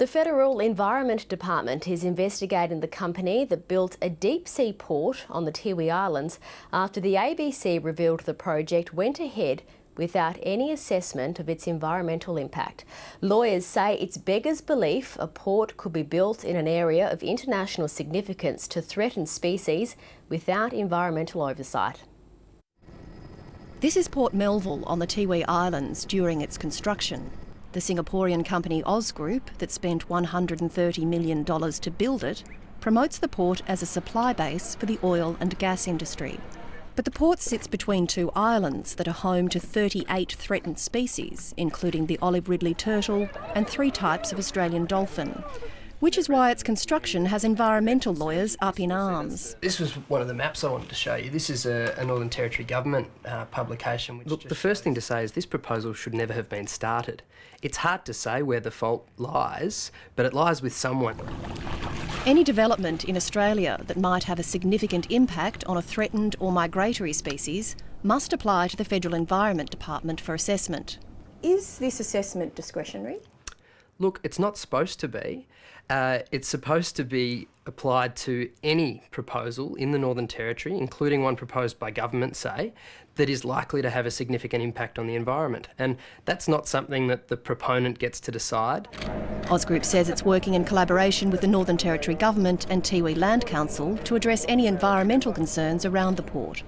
The Federal Environment Department is investigating the company that built a deep-sea port on the Tiwi Islands after the ABC revealed the project went ahead without any assessment of its environmental impact. Lawyers say it's beggars belief a port could be built in an area of international significance to threaten species without environmental oversight. This is Port Melville on the Tiwi Islands during its construction. The Singaporean company Oz Group, that spent $130 million to build it, promotes the port as a supply base for the oil and gas industry. But the port sits between two islands that are home to 38 threatened species, including the olive ridley turtle and 3 types of Australian dolphin, which is why its construction has environmental lawyers up in arms. This was one of the maps I wanted to show you. This is a Northern Territory Government publication. Look, the first thing to say is this proposal should never have been started. It's hard to say where the fault lies, but it lies with someone. Any development in Australia that might have a significant impact on a threatened or migratory species must apply to the Federal Environment Department for assessment. Is this assessment discretionary? Look, it's not supposed to be. It's supposed to be applied to any proposal in the Northern Territory, including one proposed by government, say, that is likely to have a significant impact on the environment. And that's not something that the proponent gets to decide. Oz Group says it's working in collaboration with the Northern Territory Government and Tiwi Land Council to address any environmental concerns around the port.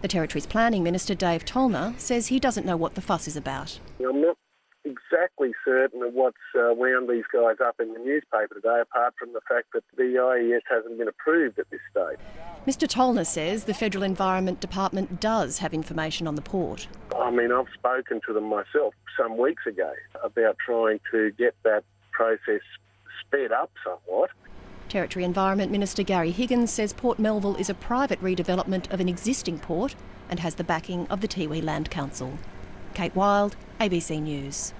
The Territory's Planning Minister, Dave Tollner, says he doesn't know what the fuss is about. I'm not exactly certain of what's wound these guys up in the newspaper today, apart from the fact that the IES hasn't been approved at this stage. Mr Tollner says the Federal Environment Department does have information on the port. I mean, I've spoken to them myself some weeks ago about trying to get that process sped up somewhat. Territory Environment Minister Gary Higgins says Port Melville is a private redevelopment of an existing port and has the backing of the Tiwi Land Council. Kate Wild, ABC News.